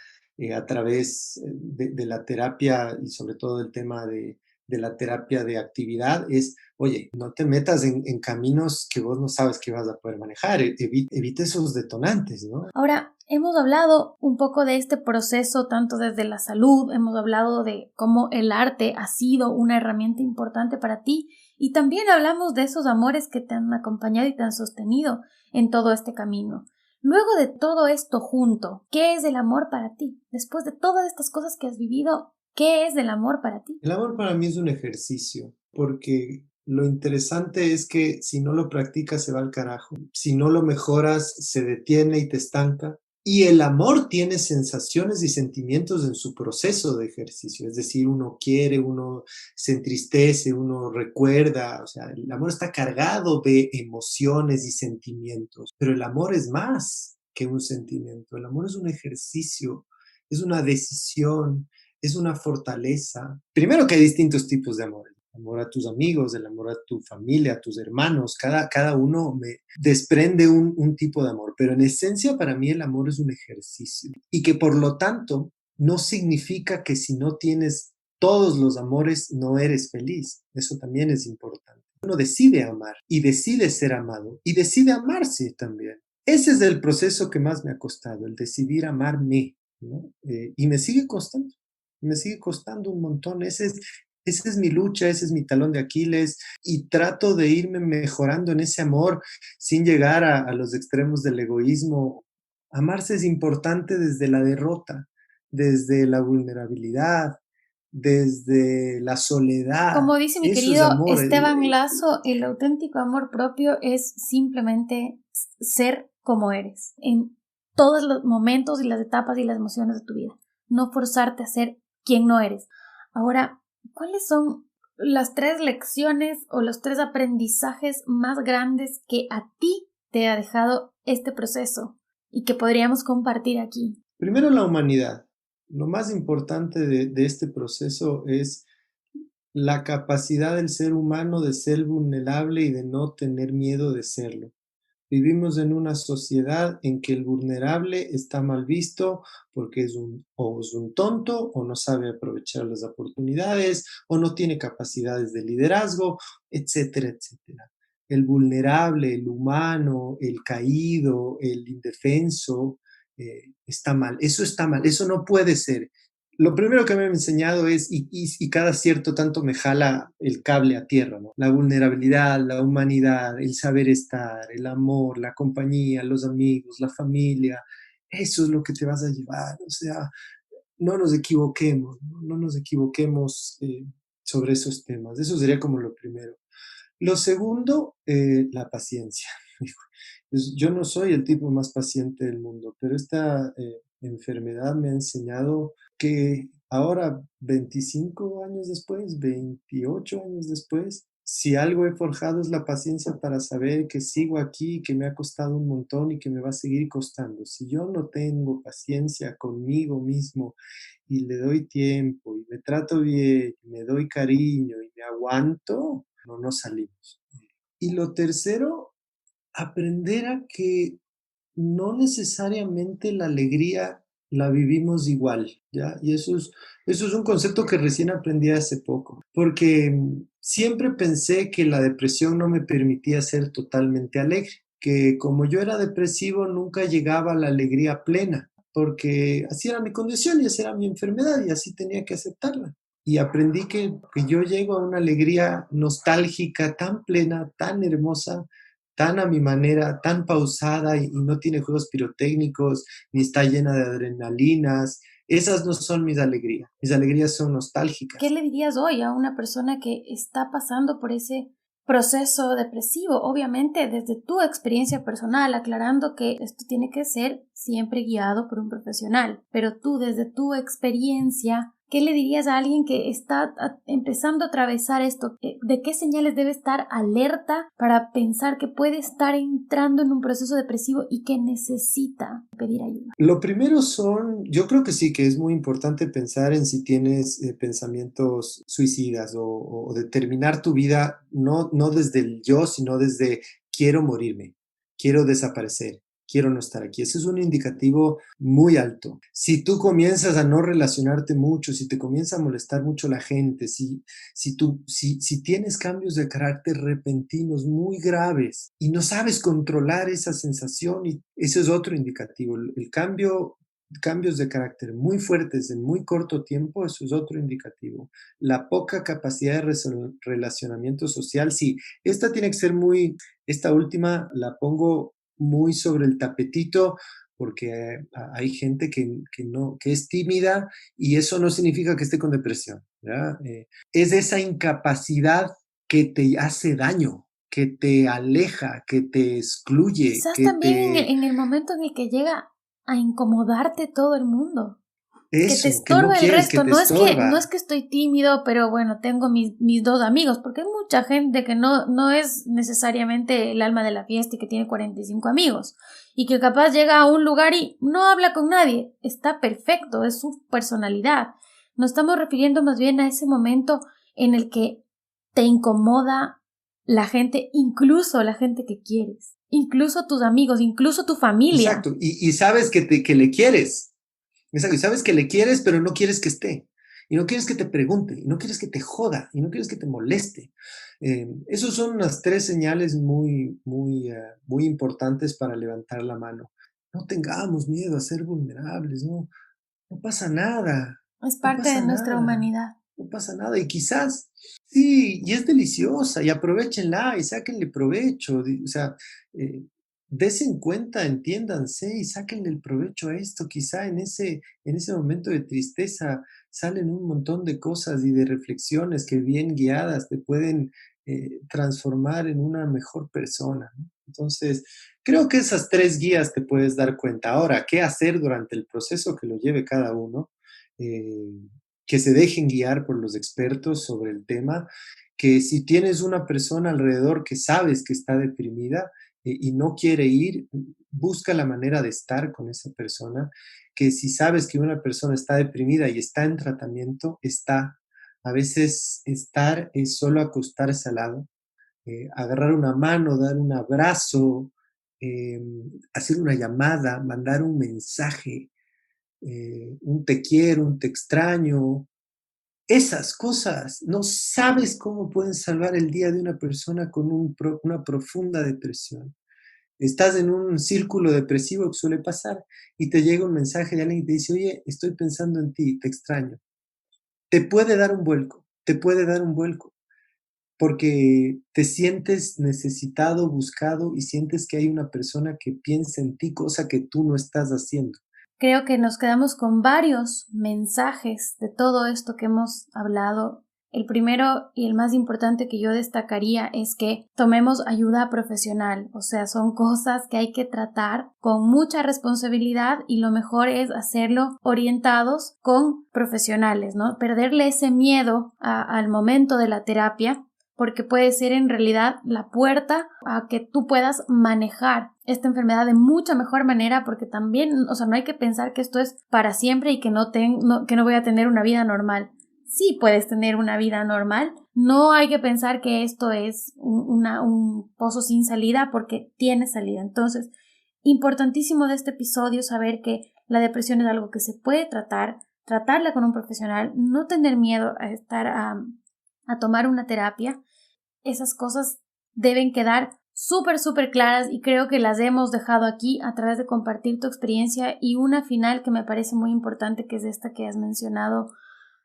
a través de la terapia y sobre todo el tema de la terapia de actividad es, oye, no te metas en caminos que vos no sabes que vas a poder manejar, evita esos detonantes, ¿no? Ahora, hemos hablado un poco de este proceso tanto desde la salud, hemos hablado de cómo el arte ha sido una herramienta importante para ti y también hablamos de esos amores que te han acompañado y te han sostenido en todo este camino. Luego de todo esto junto, ¿qué es el amor para ti? Después de todas estas cosas que has vivido, ¿qué es el amor para ti? El amor para mí es un ejercicio, porque lo interesante es que si no lo practicas se va al carajo, si no lo mejoras se detiene y te estanca. Y el amor tiene sensaciones y sentimientos en su proceso de ejercicio, es decir, uno quiere, uno se entristece, uno recuerda, o sea, el amor está cargado de emociones y sentimientos, pero el amor es más que un sentimiento, el amor es un ejercicio, es una decisión, es una fortaleza. Primero que hay distintos tipos de amor. El amor a tus amigos, el amor a tu familia, a tus hermanos. Cada uno me desprende un tipo de amor. Pero en esencia para mí el amor es un ejercicio. Y que por lo tanto no significa que si no tienes todos los amores no eres feliz. Eso también es importante. Uno decide amar y decide ser amado y decide amarse también. Ese es el proceso que más me ha costado, el decidir amarme, ¿no? Y me sigue costando un montón. Esa es mi lucha, ese es mi talón de Aquiles y trato de irme mejorando en ese amor sin llegar a los extremos del egoísmo. Amarse es importante desde la derrota, desde la vulnerabilidad, desde la soledad. Como dice mi Eso es querido amor. Esteban Lazo, el auténtico amor propio es simplemente ser como eres en todos los momentos y las etapas y las emociones de tu vida. No forzarte a ser quien no eres. Ahora, ¿cuáles son las 3 lecciones o los 3 aprendizajes más grandes que a ti te ha dejado este proceso y que podríamos compartir aquí? Primero, la humanidad. Lo más importante de este proceso es la capacidad del ser humano de ser vulnerable y de no tener miedo de serlo. Vivimos en una sociedad en que el vulnerable está mal visto porque o es un tonto o no sabe aprovechar las oportunidades o no tiene capacidades de liderazgo, etcétera, etcétera. El vulnerable, el humano, el caído, el indefenso, está mal, eso está mal, eso no puede ser. Lo primero que me han enseñado es, y cada cierto tanto me jala el cable a tierra, ¿no? La vulnerabilidad, la humanidad, el saber estar, el amor, la compañía, los amigos, la familia, eso es lo que te vas a llevar, o sea, no nos equivoquemos, no nos equivoquemos sobre esos temas, eso sería como lo primero. Lo segundo, la paciencia. Yo no soy el tipo más paciente del mundo, pero esta enfermedad me ha enseñado que ahora, 25 años después, 28 años después, si algo he forjado es la paciencia para saber que sigo aquí, que me ha costado un montón y que me va a seguir costando. Si yo no tengo paciencia conmigo mismo y le doy tiempo y me trato bien, y me doy cariño y me aguanto, no salimos. Y lo tercero, aprender a que no necesariamente la alegría la vivimos igual, ¿ya? Y eso es un concepto que recién aprendí hace poco, porque siempre pensé que la depresión no me permitía ser totalmente alegre, que como yo era depresivo nunca llegaba a la alegría plena, porque así era mi condición y así era mi enfermedad y así tenía que aceptarla. Y aprendí que yo llego a una alegría nostálgica tan plena, tan hermosa, tan a mi manera, tan pausada y no tiene juegos pirotécnicos, ni está llena de adrenalinas. Esas no son mis alegrías son ¿Qué nostálgicas. le dirías hoy a una persona que está pasando por ese proceso depresivo? Obviamente, desde tu experiencia personal, aclarando que esto tiene que ser siempre guiado por un profesional, pero tú, desde tu experiencia, ¿qué le dirías a alguien que está empezando a atravesar esto? ¿De qué señales debe estar alerta para pensar que puede estar entrando en un proceso depresivo y que necesita pedir ayuda? Lo primero yo creo que sí, que es muy importante pensar en si tienes pensamientos suicidas o de terminar tu vida, no desde el yo, sino desde quiero morirme, quiero desaparecer, quiero no estar aquí. Ese es un indicativo muy alto. Si tú comienzas a no relacionarte mucho, si te comienza a molestar mucho la gente, si tienes cambios de carácter repentinos muy graves y no sabes controlar esa sensación, y ese es otro indicativo. Cambios de carácter muy fuertes en muy corto tiempo, eso es otro indicativo. La poca capacidad de relacionamiento social, sí, esta última la pongo muy sobre el tapetito porque hay gente no, que es tímida y eso no significa que esté con depresión, ¿ya? Es esa incapacidad que te hace daño, que te aleja, que te excluye, Quizás que también te... en el momento en el que llega a incomodarte todo el mundo, que te Eso, que no estorba el quieres, que resto. te No es estorba. que estoy tímido, pero bueno, tengo mis dos amigos, porque hay mucha gente que no es necesariamente el alma de la fiesta y que tiene 45 amigos y que capaz llega a un lugar y no habla con nadie. Está perfecto, es su personalidad. Nos estamos refiriendo más bien a ese momento en el que te incomoda la gente, incluso la gente que quieres, incluso tus amigos, incluso tu familia. Exacto, y sabes que le quieres. Exacto, y sabes que le quieres, pero no quieres que esté. Y no quieres que te pregunte, y no quieres que te joda, y no quieres que te moleste. Esos son unas tres señales muy importantes para levantar la mano. No tengamos miedo a ser vulnerables, no pasa nada, Es no parte de pasa nuestra nada, humanidad. no pasa nada. Y quizás, sí, y es deliciosa, y aprovechenla, y sáquenle provecho. O sea, eh, desen cuenta, entiéndanse y sáquenle el provecho a esto. Quizá en ese momento de tristeza salen un montón de cosas y de reflexiones que bien guiadas te pueden transformar en una mejor persona, ¿no? Entonces, creo que esas tres guías te puedes dar cuenta. Ahora, ¿qué hacer durante el proceso que lo lleve cada uno? Eh, que se dejen guiar por los expertos sobre el tema, que si tienes una persona alrededor que sabes que está deprimida y no quiere ir, busca la manera de estar con esa persona, que si sabes que una persona está deprimida y está en tratamiento, está. A veces estar es solo acostarse al lado, agarrar una mano, dar un abrazo, eh, hacer una llamada, mandar un mensaje, un te quiero, un te extraño. Esas cosas no sabes cómo pueden salvar el día de una persona con una profunda depresión. estás en un círculo depresivo que suele pasar y te llega un mensaje de alguien que te dice, oye, estoy pensando en ti, te extraño. Te puede dar un vuelco, te puede dar un vuelco, porque te sientes necesitado, buscado y sientes que hay una persona que piensa en ti, cosa que tú no estás haciendo. Creo que nos quedamos con varios mensajes de todo esto que hemos hablado. El primero y el más importante que yo destacaría es que tomemos ayuda profesional, o sea, son cosas que hay que tratar con mucha responsabilidad y lo mejor es hacerlo orientados con profesionales, ¿no? Perderle ese miedo al momento de la terapia, porque puede ser en realidad la puerta a que tú puedas manejar esta enfermedad de mucha mejor manera, porque también, o sea, no hay que pensar que esto es para siempre y que no voy a tener una vida normal. Sí puedes tener una vida normal, no hay que pensar que esto es un pozo sin salida, porque tiene salida. Entonces, importantísimo de este episodio saber que la depresión es algo que se puede tratarla con un profesional, no tener miedo a tomar una terapia. Esas cosas deben quedar súper claras y creo que las hemos dejado aquí a través de compartir tu experiencia, y una final que me parece muy importante, que es esta que has mencionado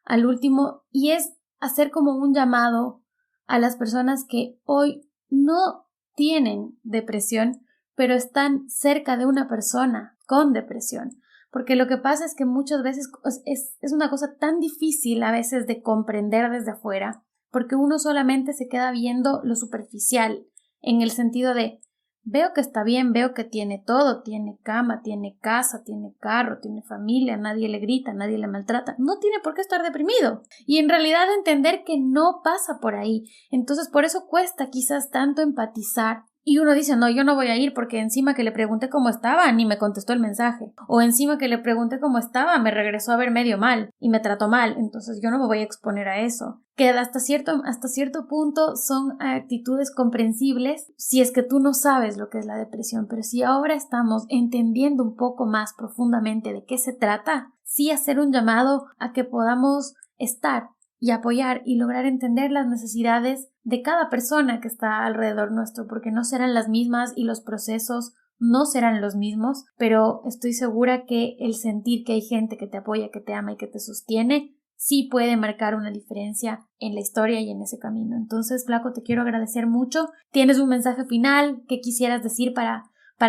al último, y es hacer como un llamado a las personas que hoy no tienen depresión, pero están cerca de una persona con depresión. Porque lo que pasa es que muchas veces es una cosa tan difícil a veces de comprender desde afuera, porque uno solamente se queda viendo lo superficial, en el sentido de veo que está bien, veo que tiene todo, tiene cama, tiene casa, tiene carro, tiene familia, nadie le grita, nadie le maltrata, no tiene por qué estar deprimido. Y en realidad entender que no pasa por ahí. Entonces por eso cuesta quizás tanto empatizar. Y uno dice, no, yo no voy a ir porque encima que le pregunté cómo estaba, ni me contestó el mensaje. O encima que le pregunté cómo estaba, me regresó a ver medio mal y me trató mal. Entonces yo no me voy a exponer a eso. Que hasta cierto punto son actitudes comprensibles si es que tú no sabes lo que es la depresión. Pero si ahora estamos entendiendo un poco más profundamente de qué se trata, sí hacer un llamado a que podamos estar y apoyar y lograr entender las necesidades de cada persona que está alrededor nuestro, porque no serán las mismas y los procesos no serán los mismos, pero estoy segura que el sentir que hay gente que te apoya, que te ama y que te sostiene, sí puede marcar una diferencia en la historia y en ese camino. Entonces, Flaco, te quiero agradecer mucho. ¿Tienes un mensaje final que quisieras decir para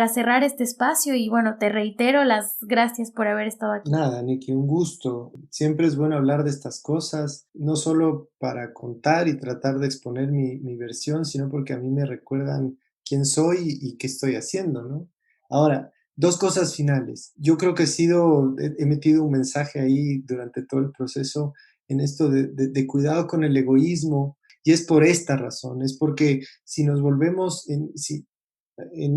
cerrar este espacio? Y bueno, te reitero las gracias por haber estado aquí. Nada, Nikki, un gusto. Siempre es bueno hablar de estas cosas, no solo para contar y tratar de exponer mi versión, sino porque a mí me recuerdan quién soy y qué estoy haciendo, ¿no? Ahora, dos cosas finales. Yo creo que he metido un mensaje ahí durante todo el proceso en esto de cuidado con el egoísmo, y es por esta razón, es porque si nos volvemos en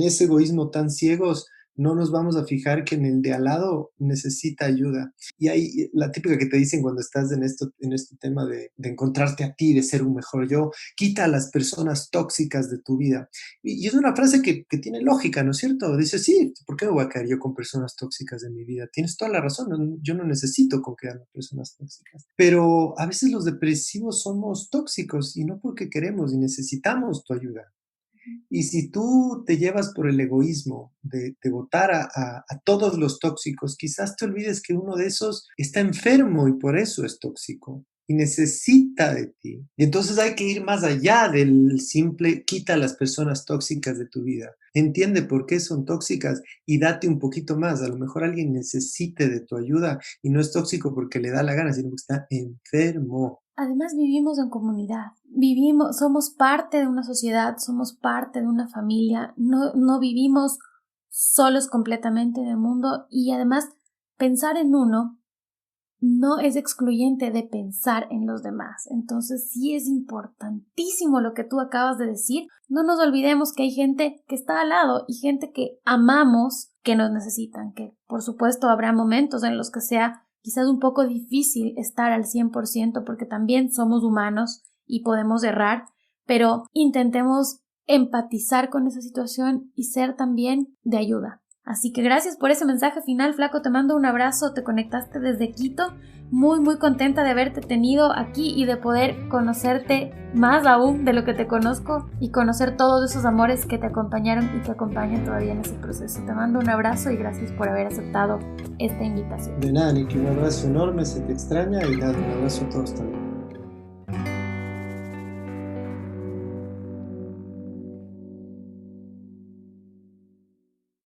ese egoísmo tan ciegos, no nos vamos a fijar que en el de al lado necesita ayuda. Y hay la típica que te dicen cuando estás en este tema de encontrarte a ti, de ser un mejor yo, quita a las personas tóxicas de tu vida. Y es una frase que tiene lógica, ¿no es cierto? Dices, sí, ¿por qué me voy a caer yo con personas tóxicas de mi vida? Tienes toda la razón, yo no necesito con quedarme personas tóxicas. Pero a veces los depresivos somos tóxicos y no porque queremos y necesitamos tu ayuda. Y si tú te llevas por el egoísmo de votar a todos los tóxicos, quizás te olvides que uno de esos está enfermo y por eso es tóxico y necesita de ti. Y entonces hay que ir más allá del simple quita a las personas tóxicas de tu vida. Entiende por qué son tóxicas y date un poquito más. A lo mejor alguien necesite de tu ayuda y no es tóxico porque le da la gana, sino porque está enfermo. Además vivimos en comunidad, somos parte de una sociedad, somos parte de una familia, no vivimos solos completamente en el mundo, y además pensar en uno no es excluyente de pensar en los demás. Entonces sí es importantísimo lo que tú acabas de decir. No nos olvidemos que hay gente que está al lado y gente que amamos, que nos necesitan, que por supuesto habrá momentos en los que sea quizás un poco difícil estar al 100% porque también somos humanos y podemos errar, pero intentemos empatizar con esa situación y ser también de ayuda. Así que gracias por ese mensaje final, Flaco, te mando un abrazo, te conectaste desde Quito muy muy contenta de haberte tenido aquí y de poder conocerte más aún de lo que te conozco y conocer todos esos amores que te acompañaron y te acompañan todavía en ese proceso. Te mando un abrazo y gracias por haber aceptado esta invitación. De nada, Niki, un abrazo enorme, se te extraña y nada, un abrazo a todos también.